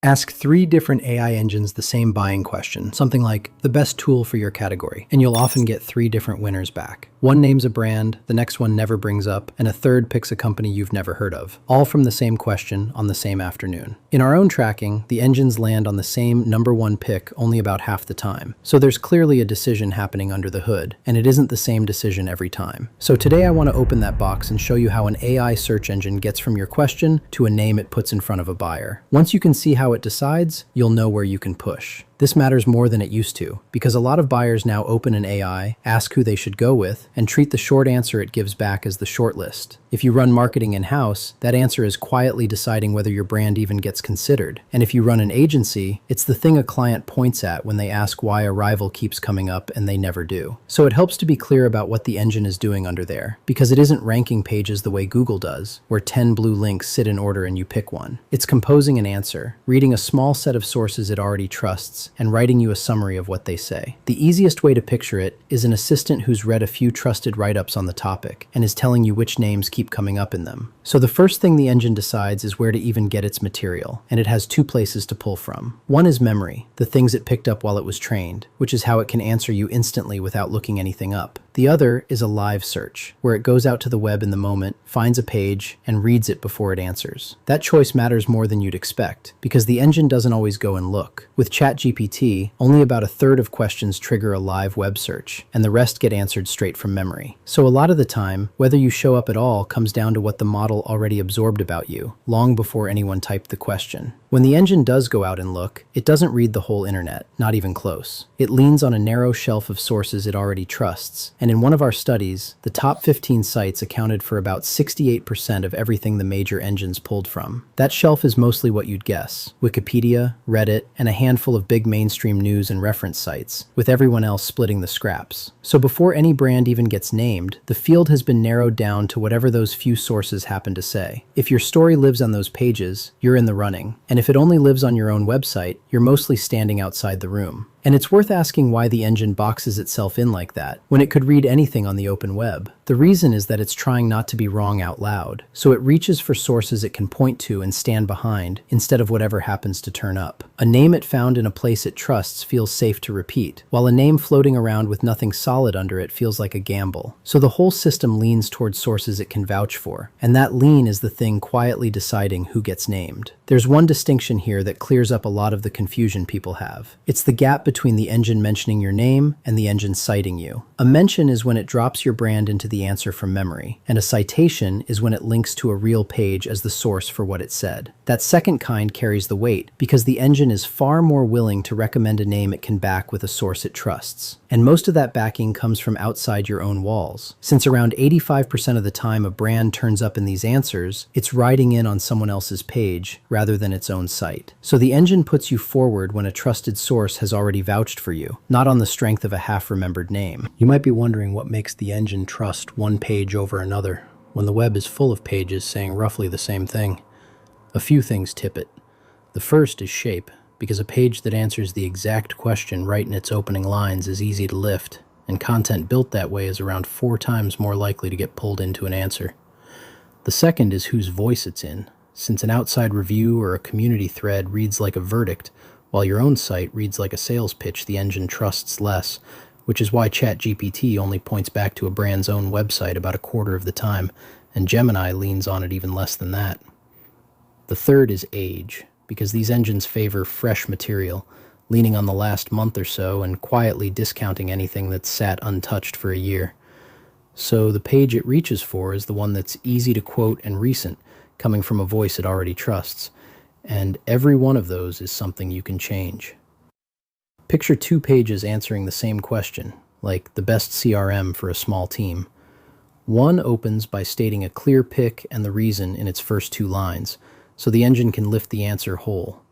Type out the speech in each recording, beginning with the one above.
Ask 3 different AI engines the same buying question, something like the best tool for your category, and you'll often get 3 different winners back. One names a brand, the next one never brings up, and a third picks a company you've never heard of, all from the same question on the same afternoon. In our own tracking, the engines land on the same number 1 pick only about half the time. So there's clearly a decision happening under the hood, and it isn't the same decision every time. So today I want to open that box and show you how an AI search engine gets from your question to a name it puts in front of a buyer. Once you can see how it decides, you'll know where you can push. This matters more than it used to, because a lot of buyers now open an AI, ask who they should go with, and treat the short answer it gives back as the shortlist. If you run marketing in-house, that answer is quietly deciding whether your brand even gets considered. And if you run an agency, it's the thing a client points at when they ask why a rival keeps coming up and they never do. So it helps to be clear about what the engine is doing under there, because it isn't ranking pages the way Google does, where 10 blue links sit in order and you pick one. It's composing an answer, reading a small set of sources it already trusts, and writing you a summary of what they say. The easiest way to picture it is an assistant who's read a few trusted write-ups on the topic and is telling you which names keep coming up in them. So the first thing the engine decides is where to even get its material, and it has 2 places to pull from. One is memory, the things it picked up while it was trained, which is how it can answer you instantly without looking anything up. The other is a live search, where it goes out to the web in the moment, finds a page, and reads it before it answers. That choice matters more than you'd expect, because the engine doesn't always go and look. With ChatGPT, only about a third of questions trigger a live web search, and the rest get answered straight from memory. So a lot of the time, whether you show up at all comes down to what the model already absorbed about you, long before anyone typed the question. When the engine does go out and look, it doesn't read the whole internet, not even close. It leans on a narrow shelf of sources it already trusts, and in one of our studies, the top 15 sites accounted for about 68% of everything the major engines pulled from. That shelf is mostly what you'd guess: Wikipedia, Reddit, and a handful of big mainstream news and reference sites, with everyone else splitting the scraps. So before any brand even gets named, the field has been narrowed down to whatever those few sources happen to say. If your story lives on those pages, you're in the running, and if it only lives on your own website, you're mostly standing outside the room. And it's worth asking why the engine boxes itself in like that, when it could read anything on the open web. The reason is that it's trying not to be wrong out loud, so it reaches for sources it can point to and stand behind, instead of whatever happens to turn up. A name it found in a place it trusts feels safe to repeat, while a name floating around with nothing solid under it feels like a gamble. So the whole system leans towards sources it can vouch for, and that lean is the thing quietly deciding who gets named. There's one distinction here that clears up a lot of the confusion people have. It's the gap between the engine mentioning your name and the engine citing you. A mention is when it drops your brand into the answer from memory, and a citation is when it links to a real page as the source for what it said. That second kind carries the weight, because the engine is far more willing to recommend a name it can back with a source it trusts. And most of that backing comes from outside your own walls. Since around 85% of the time a brand turns up in these answers, it's riding in on someone else's page rather than its own site. So the engine puts you forward when a trusted source has already vouched for you, not on the strength of a half-remembered name. You might be wondering what makes the engine trust one page over another, when the web is full of pages saying roughly the same thing. A few things tip it. The first is shape, because a page that answers the exact question right in its opening lines is easy to lift, and content built that way is around 4 times more likely to get pulled into an answer. The second is whose voice it's in, since an outside review or a community thread reads like a verdict, while your own site reads like a sales pitch the engine trusts less, which is why ChatGPT only points back to a brand's own website about a quarter of the time, and Gemini leans on it even less than that. The third is age, because these engines favor fresh material, leaning on the last month or so and quietly discounting anything that's sat untouched for a year. So the page it reaches for is the one that's easy to quote and recent, coming from a voice it already trusts. And every one of those is something you can change. Picture 2 pages answering the same question, like the best CRM for a small team. One opens by stating a clear pick and the reason in its first 2 lines, so the engine can lift the answer whole.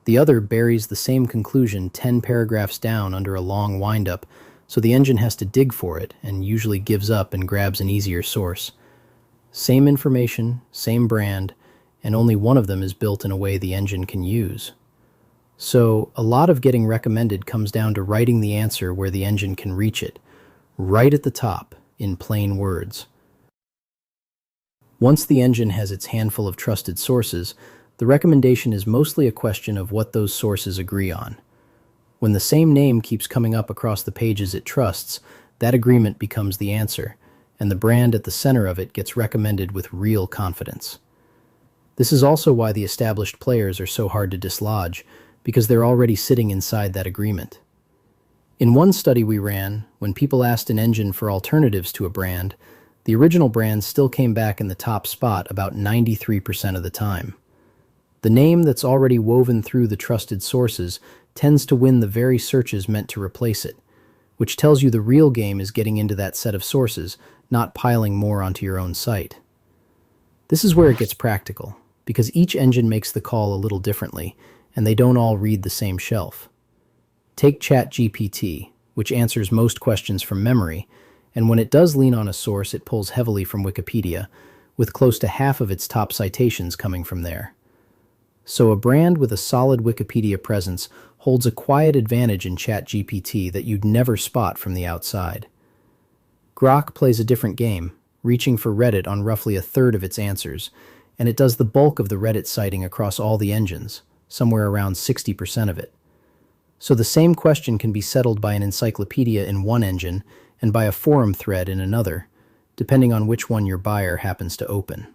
The other buries the same conclusion 10 paragraphs down under a long windup, so the engine has to dig for it and usually gives up and grabs an easier source. Same information, same brand, and only one of them is built in a way the engine can use. So a lot of getting recommended comes down to writing the answer where the engine can reach it, right at the top, in plain words. Once the engine has its handful of trusted sources, The recommendation is mostly a question of what those sources agree on. When the same name keeps coming up across the pages it trusts, that agreement becomes the answer, and the brand at the center of it gets recommended with real confidence. This is also why the established players are so hard to dislodge, because they're already sitting inside that agreement. In one study we ran, when people asked an engine for alternatives to a brand, the original brand still came back in the top spot about 93% of the time. The name that's already woven through the trusted sources tends to win the very searches meant to replace it, which tells you the real game is getting into that set of sources, not piling more onto your own site. This is where it gets practical, because each engine makes the call a little differently, and they don't all read the same shelf. Take ChatGPT, which answers most questions from memory, and when it does lean on a source, it pulls heavily from Wikipedia, with close to half of its top citations coming from there. So a brand with a solid Wikipedia presence holds a quiet advantage in ChatGPT that you'd never spot from the outside. Grok plays a different game, reaching for Reddit on roughly a third of its answers, and it does the bulk of the Reddit citing across all the engines, somewhere around 60% of it. So the same question can be settled by an encyclopedia in one engine and by a forum thread in another, depending on which one your buyer happens to open.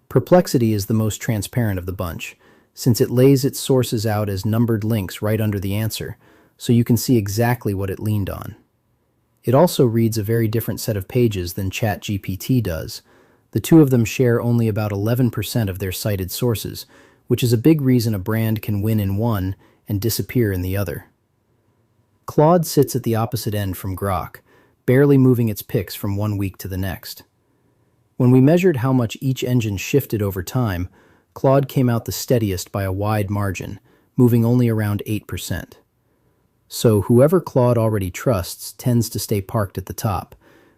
Perplexity is the most transparent of the bunch, since it lays its sources out as numbered links right under the answer, so you can see exactly what it leaned on. It also reads a very different set of pages than ChatGPT does. The two of them share only about 11% of their cited sources, which is a big reason a brand can win in one and disappear in the other. Claude sits at the opposite end from Grok, barely moving its picks from one week to the next. When we measured how much each engine shifted over time, Claude came out the steadiest by a wide margin, moving only around 8%. So whoever Claude already trusts tends to stay parked at the top,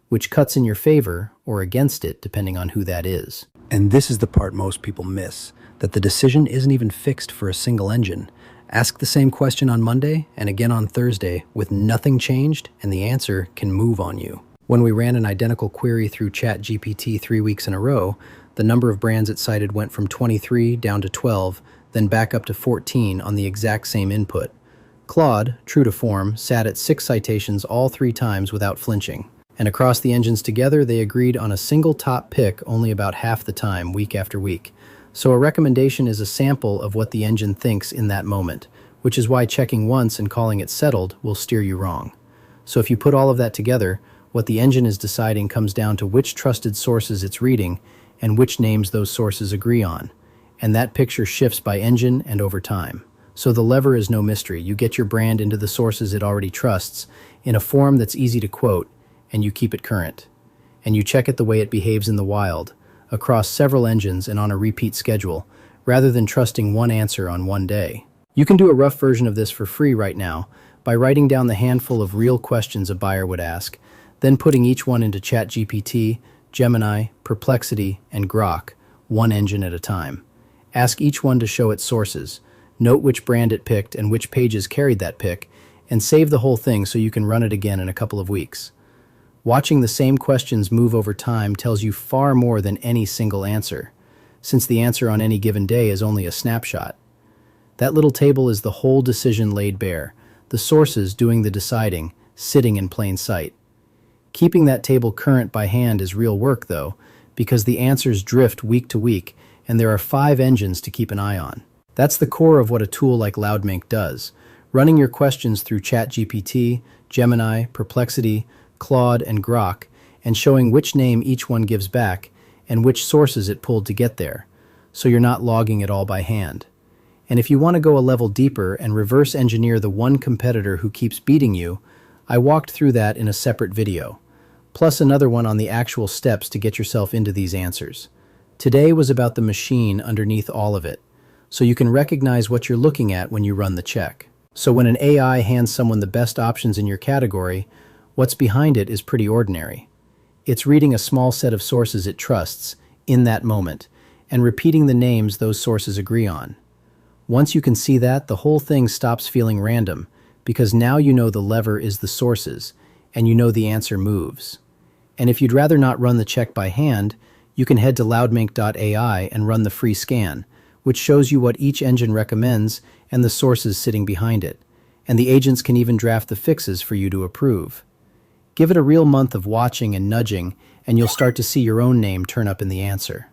which cuts in your favor or against it depending on who that is. And this is the part most people miss, that the decision isn't even fixed for a single engine. Ask the same question on Monday and again on Thursday with nothing changed, and the answer can move on you. When we ran an identical query through ChatGPT 3 weeks in a row, the number of brands it cited went from 23 down to 12, then back up to 14 on the exact same input. Claude, true to form, sat at 6 citations all 3 times without flinching. And across the engines together, they agreed on a single top pick only about half the time, week after week. So a recommendation is a sample of what the engine thinks in that moment, which is why checking once and calling it settled will steer you wrong. So if you put all of that together, what the engine is deciding comes down to which trusted sources it's reading and which names those sources agree on. And that picture shifts by engine and over time. So the lever is no mystery. You get your brand into the sources it already trusts in a form that's easy to quote, and you keep it current. And you check it the way it behaves in the wild, across several engines and on a repeat schedule, rather than trusting one answer on one day. You can do a rough version of this for free right now by writing down the handful of real questions a buyer would ask, then putting each one into ChatGPT, Gemini, Perplexity, and Grok, one engine at a time. Ask each one to show its sources, note which brand it picked and which pages carried that pick, and save the whole thing so you can run it again in a couple of weeks. Watching the same questions move over time tells you far more than any single answer, since the answer on any given day is only a snapshot. That little table is the whole decision laid bare, the sources doing the deciding, sitting in plain sight. Keeping that table current by hand is real work, though, because the answers drift week to week, and there are 5 engines to keep an eye on. That's the core of what a tool like Loudmink does, running your questions through ChatGPT, Gemini, Perplexity, Claude, and Grok, and showing which name each one gives back and which sources it pulled to get there, so you're not logging it all by hand. And if you want to go a level deeper and reverse engineer the one competitor who keeps beating you, I walked through that in a separate video, plus another one on the actual steps to get yourself into these answers. Today was about the machine underneath all of it, so you can recognize what you're looking at when you run the check. So when an AI hands someone the best options in your category, what's behind it is pretty ordinary. It's reading a small set of sources it trusts in that moment and repeating the names those sources agree on. Once you can see that, the whole thing stops feeling random, because now you know the lever is the sources and you know the answer moves. And if you'd rather not run the check by hand, you can head to loudmink.ai and run the free scan, which shows you what each engine recommends and the sources sitting behind it. And the agents can even draft the fixes for you to approve. Give it a real month of watching and nudging, and you'll start to see your own name turn up in the answer.